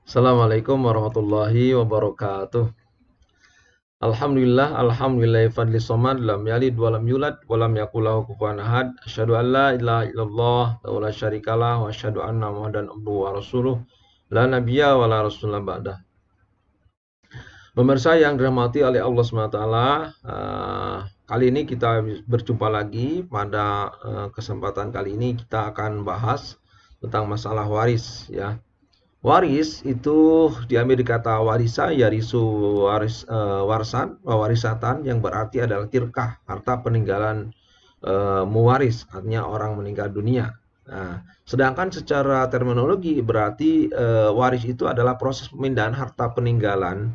Assalamualaikum warahmatullahi wabarakatuh. Alhamdulillah fadli somad lam yalid walam yulad walam yakul lahu kufuwan ahad. Asyhadu an la ilaha illallah wa la syarikalah wa asyhadu anna Muhammadan abduhu wa rasuluh. La nabiyya wa la rasulullah ba'dah. Pemirsa yang dirahmati oleh Allah SWT, kali ini kita berjumpa lagi. Pada kesempatan kali ini kita akan bahas tentang masalah waris, ya. Waris itu diambil dari kata warisa, yarisu, warisatan, yang berarti adalah tirkah, harta peninggalan muwaris, artinya orang meninggal dunia. Nah, sedangkan secara terminologi berarti waris itu adalah proses pemindahan harta peninggalan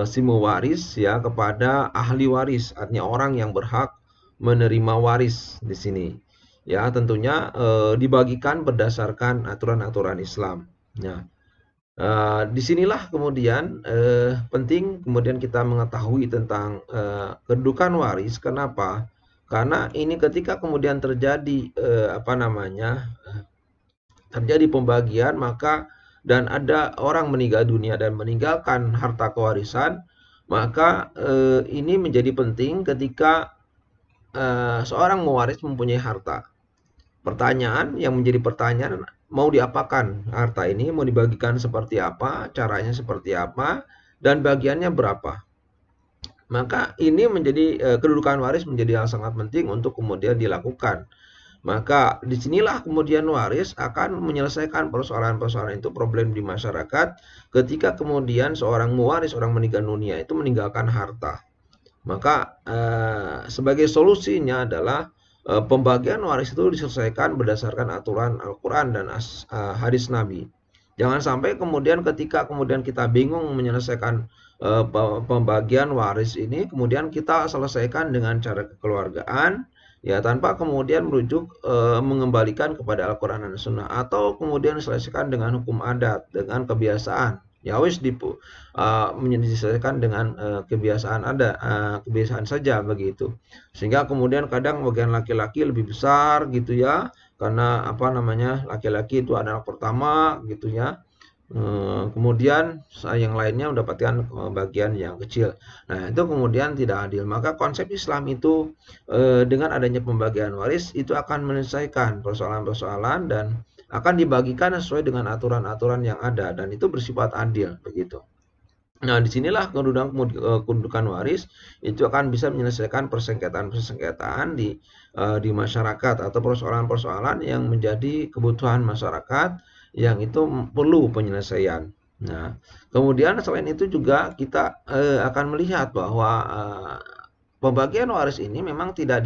si muwaris, ya, kepada ahli waris, artinya orang yang berhak menerima waris di sini. Ya, tentunya dibagikan berdasarkan aturan-aturan Islam. Nah, disinilah kemudian penting kemudian kita mengetahui tentang kedudukan waris. Kenapa? Karena ini ketika kemudian terjadi terjadi pembagian, maka dan ada orang meninggal dunia dan meninggalkan harta kewarisan, maka ini menjadi penting ketika seorang mewaris mempunyai harta. Pertanyaan yang menjadi pertanyaan, mau diapakan harta ini, mau dibagikan seperti apa, caranya seperti apa, dan bagiannya berapa. Maka ini menjadi kedudukan waris menjadi hal sangat penting untuk kemudian dilakukan. Maka disinilah kemudian waris akan menyelesaikan persoalan-persoalan itu, problem di masyarakat, ketika kemudian seorang mewaris, orang meninggal dunia itu meninggalkan harta. Maka sebagai solusinya adalah pembagian waris itu diselesaikan berdasarkan aturan Al-Quran dan hadis Nabi. Jangan sampai kemudian ketika kemudian kita bingung menyelesaikan pembagian waris ini, kemudian kita selesaikan dengan cara kekeluargaan, ya, tanpa kemudian merujuk mengembalikan kepada Al-Quran dan Sunnah, atau kemudian diselesaikan dengan hukum adat, dengan kebiasaan. Ya wis diselesaikan dengan kebiasaan kebiasaan saja begitu. Sehingga kemudian kadang bagian laki-laki lebih besar gitu, ya, karena laki-laki itu anak pertama gitu, ya. Kemudian yang lainnya mendapatkan bagian yang kecil. Nah, itu kemudian tidak adil. Maka konsep Islam itu dengan adanya pembagian waris itu akan menyelesaikan persoalan-persoalan dan akan dibagikan sesuai dengan aturan-aturan yang ada, dan itu bersifat adil begitu. Nah, disinilah kedudukan waris itu akan bisa menyelesaikan persengketaan-persengketaan di masyarakat, atau persoalan-persoalan yang menjadi kebutuhan masyarakat yang itu perlu penyelesaian. Nah, kemudian selain itu juga kita akan melihat bahwa pembagian waris ini memang tidak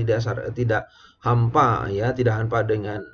hampa, ya, tidak hampa dengan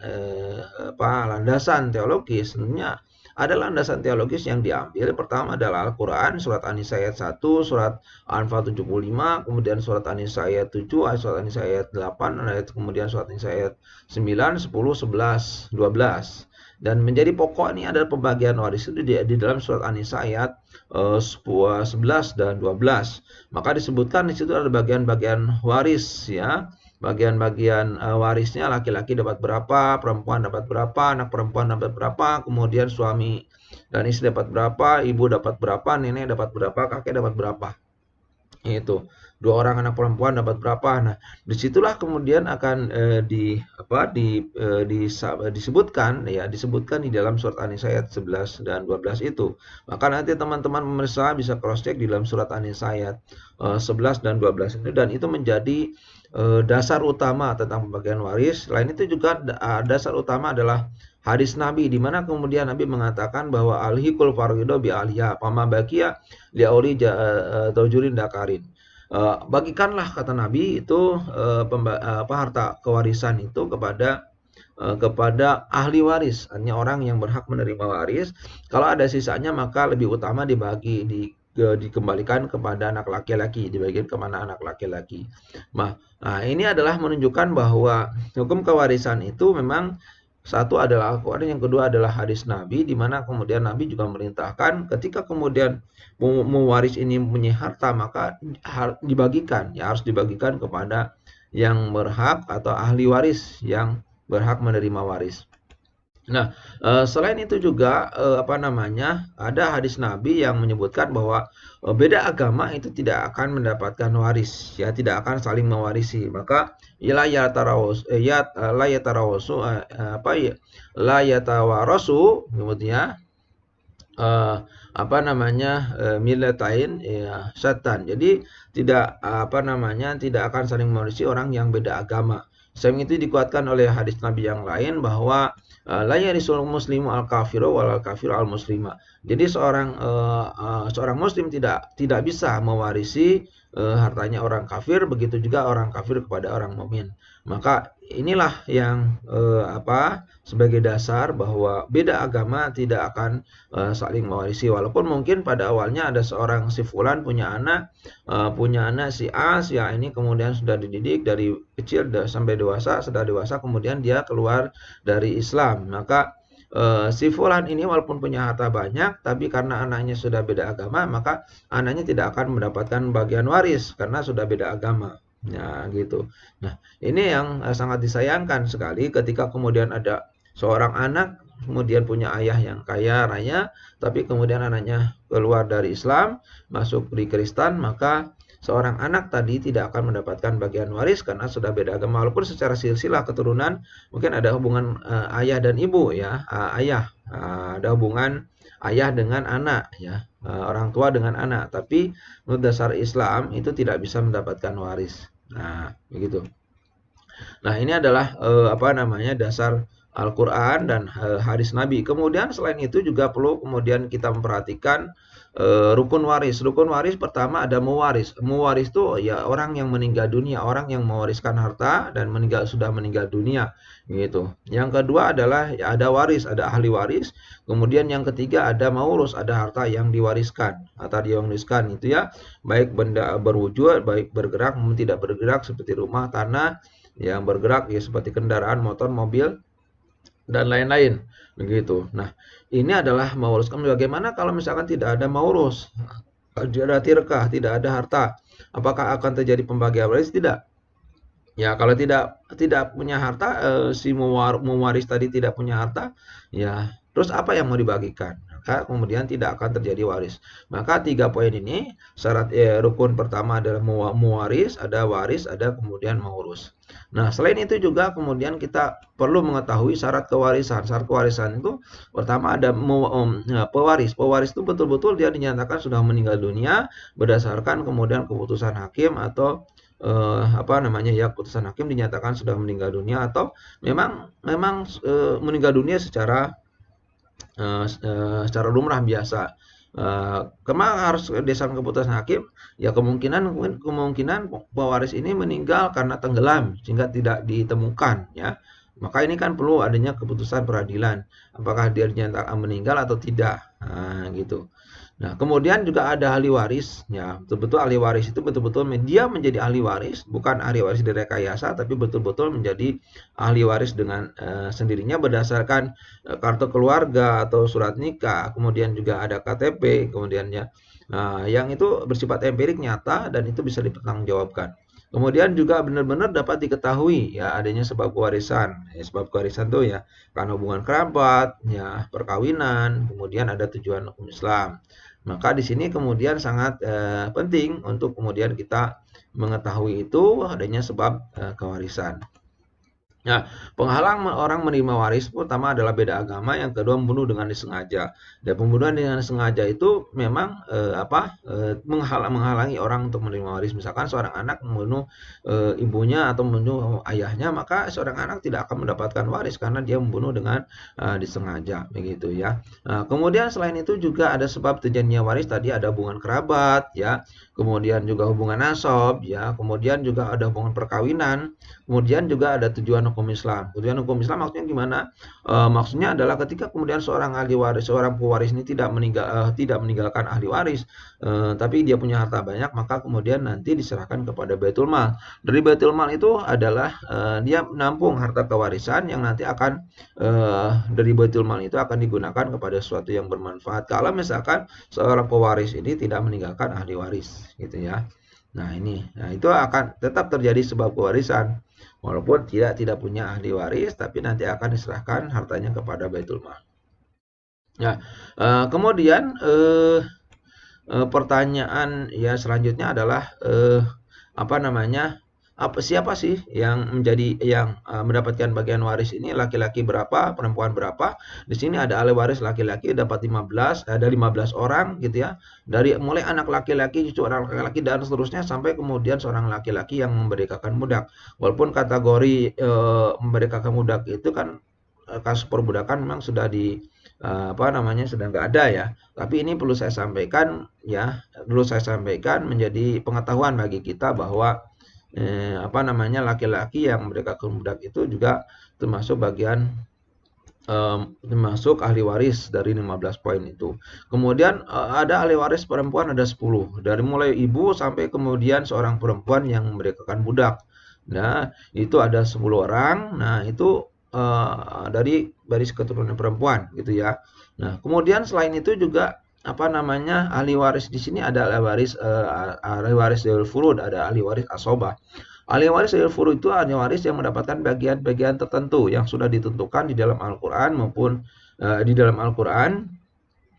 landasan teologis. Sebenarnya ada landasan teologis yang diambil. Pertama adalah Al-Quran, surat An-Nisa ayat 1, surat Al-Anfal 75, kemudian surat An-Nisa ayat 7, surat An-Nisa ayat 8, kemudian surat An-Nisa ayat 9, 10, 11, 12. Dan menjadi pokok ini adalah pembagian waris itu di dalam surat An-Nisa ayat 11 dan 12. Maka disebutkan di situ ada bagian-bagian waris, ya. Bagian-bagian warisnya, laki-laki dapat berapa, perempuan dapat berapa, anak perempuan dapat berapa, kemudian suami dan istri dapat berapa, ibu dapat berapa, nenek dapat berapa, kakek dapat berapa. Itu dua orang anak perempuan dapat berapa. Nah, disitulah kemudian akan disebutkan, ya, disebutkan di dalam surat An-Nisa ayat 11 dan 12 itu. Maka nanti teman-teman pemirsa bisa cross check di dalam surat An-Nisa ayat 11 dan 12 itu, dan itu menjadi dasar utama tentang pembagian waris. Selain itu juga dasar utama adalah hadis Nabi, di mana kemudian Nabi mengatakan bahwa alhikul farido bi aliyah pama bakia liauli taujurin dakarin. Bagikanlah, kata Nabi, itu harta kewarisan itu kepada ahli waris, artinya orang yang berhak menerima waris. Kalau ada sisanya maka lebih utama dikembalikan kepada anak laki-laki, dibagikan kemana anak laki-laki. Nah, ini adalah menunjukkan bahwa hukum kewarisan itu memang satu adalah Al-Quran, yang kedua adalah hadis Nabi, di mana kemudian Nabi juga merintahkan ketika kemudian mewaris ini punya harta, maka dibagikan, ya, harus dibagikan kepada yang berhak atau ahli waris yang berhak menerima waris. Nah, selain itu juga, apa namanya, ada hadis Nabi yang menyebutkan bahwa, beda agama itu tidak akan mendapatkan waris, ya, tidak akan saling mewarisi. Maka la yatarawus la yatarawasu, apa ya, la yatawarasu, kemudian apa namanya, millatain ya syattan. Jadi tidak apa namanya, tidak akan saling mewarisi orang yang beda agama. Selain itu dikuatkan oleh hadis Nabi yang lain bahwa la yarisul muslimu al kafiru wal kafiru al muslima. Jadi seorang muslim tidak bisa mewarisi hartanya orang kafir, begitu juga orang kafir kepada orang mukmin. Maka inilah yang apa, sebagai dasar bahwa beda agama tidak akan saling mewarisi. Walaupun mungkin pada awalnya ada seorang si fulan punya anak si A, si A ini kemudian sudah dididik dari kecil sampai dewasa, sudah dewasa kemudian dia keluar dari Islam. Maka si fulan ini walaupun punya harta banyak, tapi karena anaknya sudah beda agama, maka anaknya tidak akan mendapatkan bagian waris karena sudah beda agama. Nah, gitu. Nah, ini yang sangat disayangkan sekali ketika kemudian ada seorang anak kemudian punya ayah yang kaya raya, tapi kemudian anaknya keluar dari Islam, masuk di Kristen, maka seorang anak tadi tidak akan mendapatkan bagian waris karena sudah beda agama. Walaupun secara silsilah keturunan mungkin ada hubungan ayah dan ibu, ya, ada hubungan ayah dengan anak, ya, orang tua dengan anak, tapi menurut dasar Islam itu tidak bisa mendapatkan waris. Nah, begitu. Nah, ini adalah apa namanya, dasar Al-Qur'an dan hadis Nabi. Kemudian selain itu juga perlu kemudian kita memperhatikan rukun waris. Rukun waris pertama ada mewaris. Mewaris itu ya orang yang meninggal dunia, orang yang mewariskan harta dan sudah meninggal dunia gitu. Yang kedua adalah ya ada waris, ada ahli waris. Kemudian yang ketiga ada maurus, ada harta yang diwariskan, harta diwariskan itu ya, baik benda berwujud, baik bergerak maupun tidak bergerak seperti rumah, tanah, yang bergerak ya seperti kendaraan, motor, mobil dan lain-lain begitu. Nah, ini adalah menguruskan. Bagaimana kalau misalkan tidak ada maurus, tidak ada tirkah, tidak ada harta, apakah akan terjadi pembagian waris? Tidak. Ya, kalau tidak punya harta, si mewaris tadi tidak punya harta, ya terus apa yang mau dibagikan? Maka kemudian tidak akan terjadi waris. Maka 3 poin ini syarat rukun pertama adalah mewaris, ada waris, ada kemudian mengurus. Nah, selain itu juga kemudian kita perlu mengetahui syarat kewarisan. Syarat kewarisan itu pertama ada pewaris. Pewaris itu betul-betul dia dinyatakan sudah meninggal dunia berdasarkan kemudian keputusan hakim atau apa namanya ya, putusan hakim dinyatakan sudah meninggal dunia atau memang meninggal dunia secara lumrah biasa. Kemana harus berdasarkan keputusan hakim? Ya kemungkinan pewaris ini meninggal karena tenggelam sehingga tidak ditemukan, ya. Maka ini kan perlu adanya keputusan peradilan. Apakah dia dinyatakan meninggal atau tidak? Nah, gitu. Nah, kemudian juga ada ahli waris, ya, betul-betul ahli waris itu betul-betul dia menjadi ahli waris, bukan ahli waris direkayasa, tapi betul-betul menjadi ahli waris dengan sendirinya berdasarkan kartu keluarga atau surat nikah, kemudian juga ada KTP, kemudian ya, yang itu bersifat empirik nyata dan itu bisa dipertanggungjawabkan. Kemudian juga benar-benar dapat diketahui ya adanya sebab kewarisan. Ya, sebab kewarisan itu ya karena hubungan kerabat, ya perkawinan, kemudian ada tujuan hukum Islam. Maka di sini kemudian sangat penting untuk kemudian kita mengetahui itu adanya sebab kewarisan. Nah, penghalang orang menerima waris pertama adalah beda agama, yang kedua membunuh dengan disengaja. Dan pembunuhan dengan sengaja itu memang menghalangi orang untuk menerima waris. Misalkan seorang anak membunuh ibunya atau membunuh ayahnya, maka seorang anak tidak akan mendapatkan waris karena dia membunuh dengan disengaja, begitu ya. Nah, kemudian selain itu juga ada sebab terjadinya waris tadi ada hubungan kerabat, ya, kemudian juga hubungan nasab, ya, kemudian juga ada hubungan perkawinan. Kemudian juga ada tujuan hukum Islam. Tujuan hukum Islam maksudnya gimana? Maksudnya adalah ketika kemudian seorang ahli waris, seorang pewaris ini tidak meninggalkan ahli waris, tapi dia punya harta banyak, maka kemudian nanti diserahkan kepada Baitul Mal. Dari Baitul Mal itu adalah dia menampung harta kewarisan yang nanti akan dari Baitul Mal itu akan digunakan kepada sesuatu yang bermanfaat. Kalau misalkan seorang pewaris ini tidak meninggalkan ahli waris, gitu ya. Nah, itu akan tetap terjadi sebab pewarisan. Walaupun tidak punya ahli waris, tapi nanti akan diserahkan hartanya kepada Baitul Mal. Nah, kemudian pertanyaan ya selanjutnya adalah apa namanya? Siapa sih yang mendapatkan bagian waris ini, laki-laki berapa, perempuan berapa? Di sini ada ahli waris laki-laki dapat 15, ada 15 orang gitu ya. Dari mulai anak laki-laki, cucu anak laki-laki dan seterusnya sampai kemudian seorang laki-laki yang memerdekakan budak. Walaupun kategori memerdekakan budak itu kan kasus perbudakan memang sudah sudah nggak ada ya. Tapi ini perlu saya sampaikan ya, menjadi pengetahuan bagi kita bahwa laki-laki yang memerdekakan budak itu juga termasuk termasuk ahli waris dari 15 poin itu. Kemudian ada ahli waris perempuan ada 10. Dari mulai ibu sampai kemudian seorang perempuan yang memerdekakan budak. Nah, itu ada 10 orang. Nah, itu dari baris keturunan perempuan gitu ya. Nah, kemudian selain itu juga ahli waris di sini ada ahli waris Zawil Furud, ada ahli waris asobah. Ahli waris Zawil Furud itu ahli waris yang mendapatkan bagian-bagian tertentu yang sudah ditentukan di dalam Al-Qur'an maupun di dalam Al-Qur'an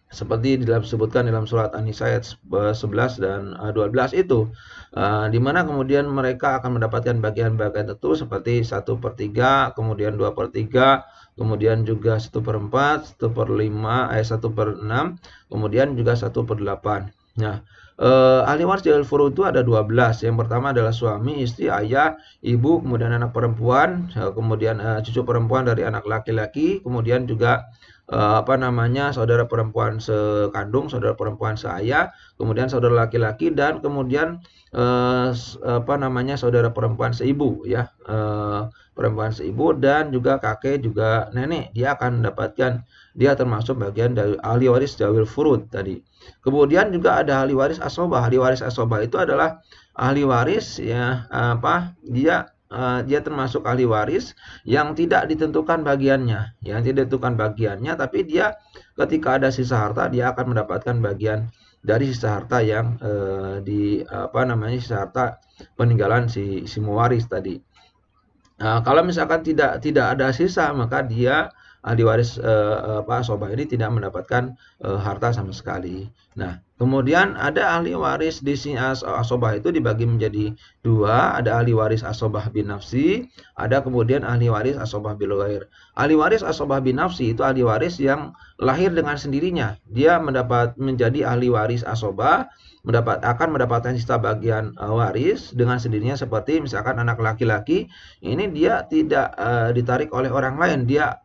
seperti disebutkan dalam surat An-Nisa ayat 11 dan 12 itu, di mana kemudian mereka akan mendapatkan bagian-bagian tertentu seperti 1/3, kemudian 2/3, kemudian juga 1/4, 1/5, 1/6, kemudian juga 1/8. Nah, ahli waris Zawil Furud itu ada 12. Yang pertama adalah suami, istri, ayah, ibu, kemudian anak perempuan, kemudian cucu perempuan dari anak laki-laki, kemudian juga saudara perempuan sekandung, saudara perempuan seayah, kemudian saudara laki-laki dan kemudian saudara perempuan seibu ya, perempuan seibu dan juga kakek juga nenek, dia termasuk bagian dari ahli waris Zawil Furud tadi. Kemudian juga ada ahli waris asobah. Ahli waris asobah itu adalah ahli waris ya, dia termasuk ahli waris yang tidak ditentukan bagiannya, tapi dia ketika ada sisa harta dia akan mendapatkan bagian dari sisa harta yang sisa harta peninggalan si mewaris tadi. Nah, kalau misalkan tidak ada sisa, maka dia ahli waris asobah ini tidak mendapatkan harta sama sekali. Nah, kemudian ada ahli waris di sini asobah itu dibagi menjadi dua, ada ahli waris asobah bin nafsi, ada kemudian ahli waris asobah bil ghair. Ahli waris asobah bin nafsi itu ahli waris yang lahir dengan sendirinya. Dia menjadi ahli waris asobah, akan mendapatkan sisa bagian waris dengan sendirinya, seperti misalkan anak laki-laki ini dia tidak ditarik oleh orang lain, dia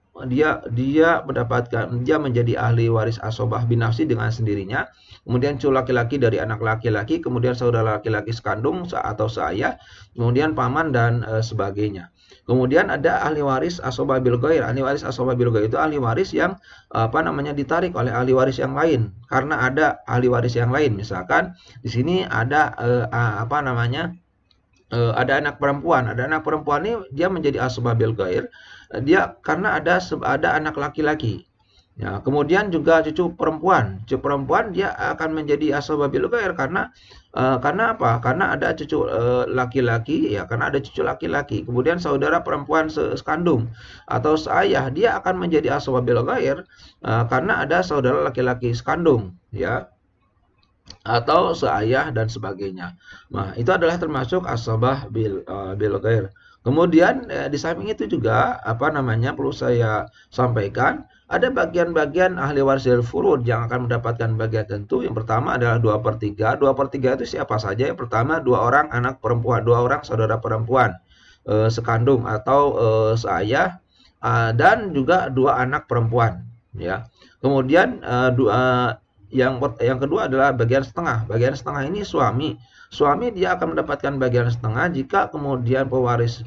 menjadi ahli waris asobah bin nafsi dengan sendirinya. Kemudian cucu laki-laki dari anak laki-laki, kemudian saudara laki-laki sekandung atau seayah, kemudian paman dan sebagainya. Kemudian ada ahli waris asobah bil ghair. Ahli waris asobah bil ghair itu ahli waris yang ditarik oleh ahli waris yang lain karena ada ahli waris yang lain. Misalkan di sini ada ada anak perempuan. Ada anak perempuan ini dia menjadi asobah bil ghair. Dia karena ada anak laki-laki. Ya, kemudian juga cucu perempuan dia akan menjadi asobah bil ghair karena apa? Karena ada cucu laki-laki ya, karena ada cucu laki-laki. Kemudian saudara perempuan sekandung atau seayah dia akan menjadi asobah bil ghair karena ada saudara laki-laki sekandung ya, atau seayah dan sebagainya. Nah, itu adalah termasuk asobah bil ghair. Kemudian di samping itu juga perlu saya sampaikan, ada bagian-bagian ahli waris Zawil Furud yang akan mendapatkan bagian tentu. Yang pertama adalah 2/3. 2/3 itu siapa saja? Yang pertama 2 orang anak perempuan, 2 orang saudara perempuan sekandung atau seayah, dan juga 2 anak perempuan ya. Kemudian yang kedua adalah bagian setengah. Bagian setengah ini suami. Suami dia akan mendapatkan bagian setengah jika kemudian pewaris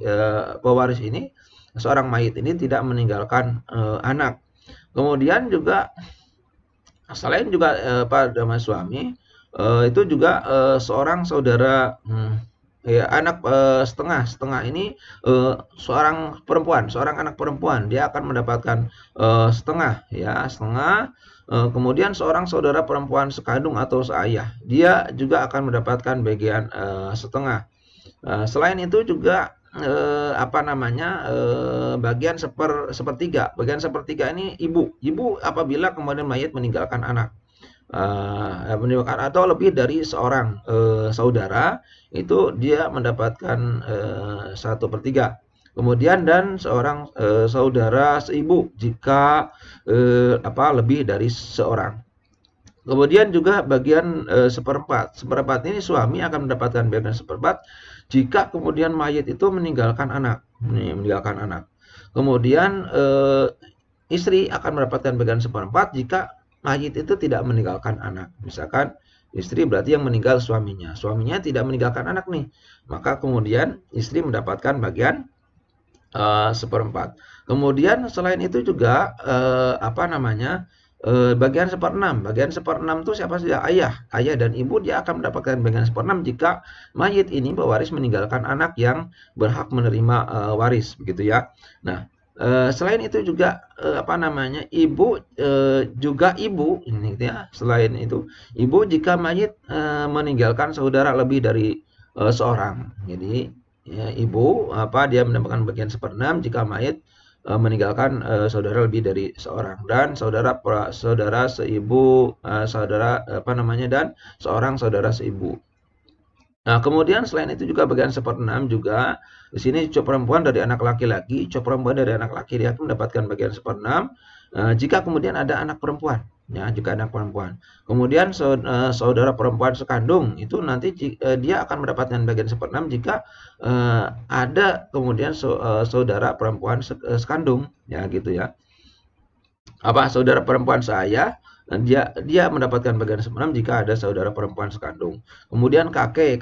ini, seorang mayit ini tidak meninggalkan anak. Kemudian juga selain juga pada suami, itu juga seorang saudara ya anak setengah ini seorang anak perempuan dia akan mendapatkan setengah ya setengah. Kemudian seorang saudara perempuan sekandung atau seayah dia juga akan mendapatkan bagian setengah. Selain itu juga apa namanya bagian sepertiga. Bagian sepertiga ini ibu apabila kemudian mayit meninggalkan anak. Meninggalkan atau lebih dari seorang saudara itu dia mendapatkan 1/3. Kemudian dan seorang saudara seibu jika lebih dari seorang. Kemudian juga bagian seperempat. Seperempat ini suami akan mendapatkan bagian seperempat jika kemudian mayit itu meninggalkan anak. Meninggalkan anak. Kemudian istri akan mendapatkan bagian seperempat jika mayit itu tidak meninggalkan anak. Misalkan istri berarti yang meninggal suaminya. Suaminya tidak meninggalkan anak nih. Maka kemudian istri mendapatkan bagian seperempat. Kemudian selain itu juga bagian seperenam. Bagian seperenam itu siapa saja? Ayah dan ibu dia akan mendapatkan bagian seperenam jika mayit ini pewaris meninggalkan anak yang berhak menerima waris, begitu ya. Nah, selain itu juga ibu juga ibu ini ya. Selain itu, ibu jika mayit meninggalkan saudara lebih dari seorang. Jadi ya, ibu dia mendapatkan bagian seperenam jika mayit meninggalkan saudara lebih dari seorang dan saudara seibu dan seorang saudara seibu. Nah, kemudian selain itu juga bagian seperenam juga di sini cucu perempuan dari anak laki-laki, cucu perempuan dari anak laki dia akan mendapatkan bagian seperenam jika kemudian ada anak perempuan. Ya, jika anak perempuan. Kemudian saudara perempuan sekandung itu nanti dia akan mendapatkan bagian seperenam jika ada kemudian saudara perempuan sekandung, ya gitu ya. Saudara perempuan seayah dia mendapatkan bagian seperenam jika ada saudara perempuan sekandung. Kemudian kakek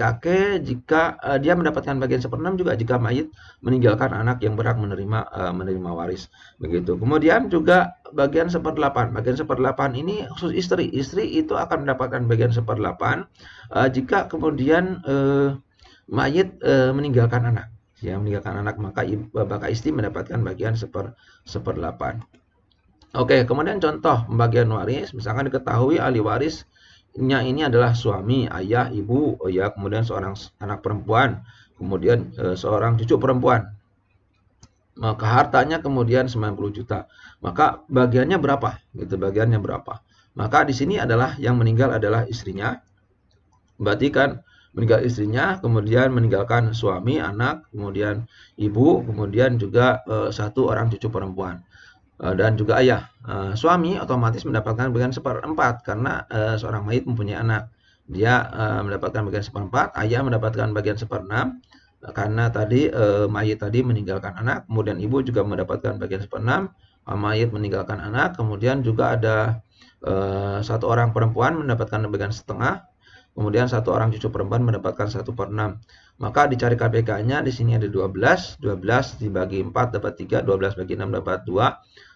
jika dia mendapatkan bagian seperenam juga jika mayit meninggalkan anak yang berhak menerima waris, begitu. Kemudian juga bagian seperdelapan. Bagian seperdelapan ini khusus istri. Istri itu akan mendapatkan bagian seperdelapan jika kemudian mayit meninggalkan anak. Ya, meninggalkan anak maka istri mendapatkan bagian seperdelapan. Oke, kemudian contoh pembagian waris, misalkan diketahui ahli warisnya ini adalah suami, ayah, ibu, kemudian seorang anak perempuan, kemudian seorang cucu perempuan. Maka hartanya kemudian 90 juta. Maka bagiannya berapa? Gitu, bagiannya berapa? Maka di sini adalah yang meninggal adalah istrinya. Berarti kan meninggal istrinya, kemudian meninggalkan suami, anak, kemudian ibu, kemudian juga satu orang cucu perempuan. Dan juga ayah. Suami otomatis mendapatkan bagian seperempat karena seorang mayit mempunyai anak. Dia mendapatkan bagian seperempat, ayah mendapatkan bagian seperenam karena tadi mayit tadi meninggalkan anak, kemudian ibu juga mendapatkan bagian seperenam, mayit meninggalkan anak, kemudian juga ada satu orang perempuan mendapatkan bagian setengah, kemudian satu orang cucu perempuan mendapatkan 1/6. Maka dicari KPK-nya di sini ada 12 dibagi 4 dapat 3, 12 bagi 6 dapat 2,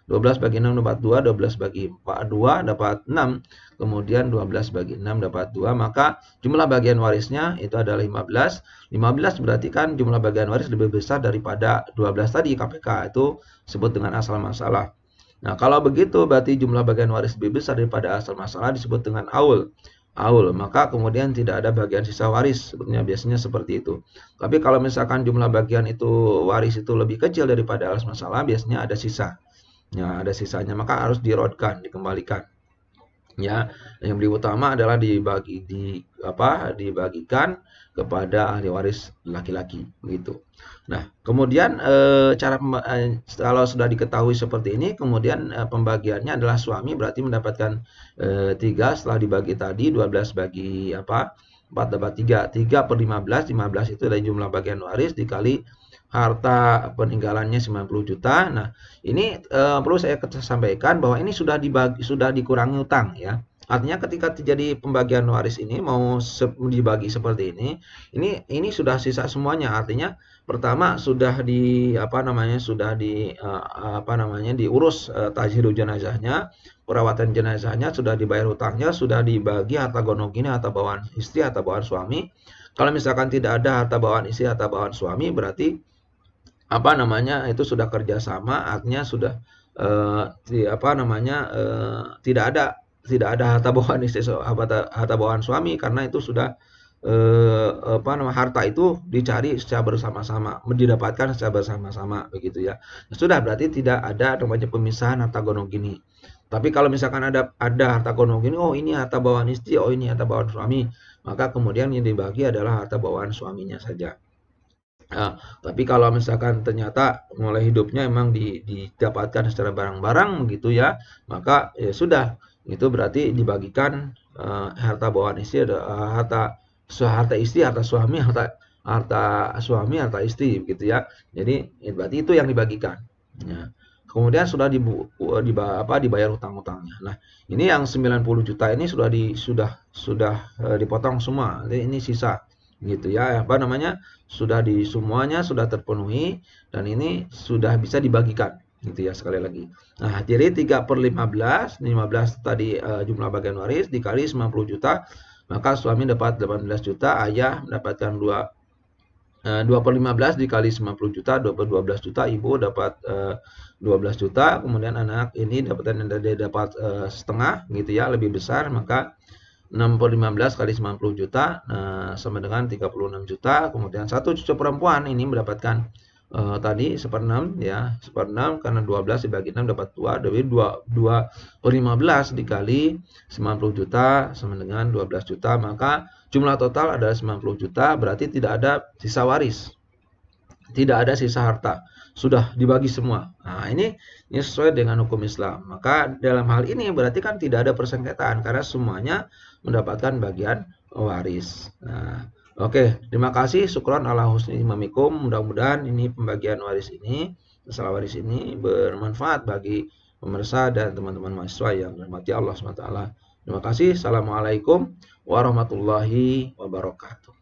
12 bagi 6 dapat 2, 12 bagi 2 dapat 6, kemudian 12 bagi 6 dapat 2, maka jumlah bagian warisnya itu adalah 15. 15 berarti kan jumlah bagian waris lebih besar daripada 12 tadi, KPK itu disebut dengan asal masalah. Nah, kalau begitu berarti jumlah bagian waris lebih besar daripada asal masalah disebut dengan aul, maka kemudian tidak ada bagian sisa waris, sebetulnya biasanya seperti itu. Tapi kalau misalkan jumlah bagian itu waris itu lebih kecil daripada asal masalah, biasanya ada sisa. Ya, ada sisanya, maka harus dirodkan, dikembalikan. Ya, yang lebih utama adalah dibagikan kepada ahli waris laki-laki, begitu. Nah, kemudian kalau sudah diketahui seperti ini, kemudian pembagiannya adalah suami berarti mendapatkan 3 setelah dibagi tadi 12 bagi 4 dapat 3/15. 15 itu dari jumlah bagian waris dikali harta peninggalannya 90 juta. Nah, ini perlu saya sampaikan bahwa ini sudah dikurangi utang ya. Artinya ketika terjadi pembagian waris ini mau dibagi seperti ini sudah sisa semuanya. Artinya pertama sudah diurus tajhiru jenazahnya, perawatan jenazahnya, sudah dibayar hutangnya, sudah dibagi harta gonogini, harta bawaan istri, harta bawaan suami. Kalau misalkan tidak ada harta bawaan istri, harta bawaan suami, berarti itu sudah kerjasama, artinya sudah tidak ada harta bawaan istri, harta bawaan suami, karena itu sudah harta itu dicari secara bersama-sama, didapatkan secara bersama-sama, begitu ya. Sudah, berarti tidak ada namanya pemisahan harta gonogini. Tapi kalau misalkan ada harta gonogini, oh ini harta bawaan istri, oh ini harta bawaan suami, maka kemudian yang dibagi adalah harta bawaan suaminya saja. Nah, tapi kalau misalkan ternyata mulai hidupnya emang didapatkan secara barang-barang begitu ya, maka ya sudah, itu berarti dibagikan harta bawaan istri, harta istri, harta suami, harta istri begitu ya. Jadi berarti itu yang dibagikan. Ya. Kemudian sudah dibayar hutang-hutangnya. Nah, ini yang 90 juta ini sudah dipotong semua. Jadi ini sisa gitu ya, semuanya sudah terpenuhi, dan ini sudah bisa dibagikan gitu ya, sekali lagi. Nah, jadi 3/15 tadi jumlah bagian waris dikali 90 juta, maka suami dapat 18 juta, ayah mendapatkan 2/15 dikali 90 juta, 12 juta, ibu dapat 12 juta, kemudian anak ini dapat setengah gitu ya, lebih besar, maka 6/15 kali 90 juta sama dengan 36 juta. Kemudian satu cucu perempuan ini mendapatkan tadi 1/6 ya, 1/6 karena 12 dibagi 6 dapat 2, jadi 2/15 dikali 90 juta sama dengan 12 juta, maka jumlah total adalah 90 juta, berarti tidak ada sisa waris. Tidak ada sisa harta, sudah dibagi semua. Nah, ini sesuai dengan hukum Islam. Maka dalam hal ini berarti kan tidak ada persengketaan karena semuanya mendapatkan bagian waris. Nah, oke, terima kasih. Syukron ala husni imamikum. Mudah-mudahan ini pembagian waris ini, masalah waris ini bermanfaat bagi pemirsa dan teman-teman mahasiswa yang dirahmati Allah SWT. Terima kasih. Assalamualaikum warahmatullahi wabarakatuh.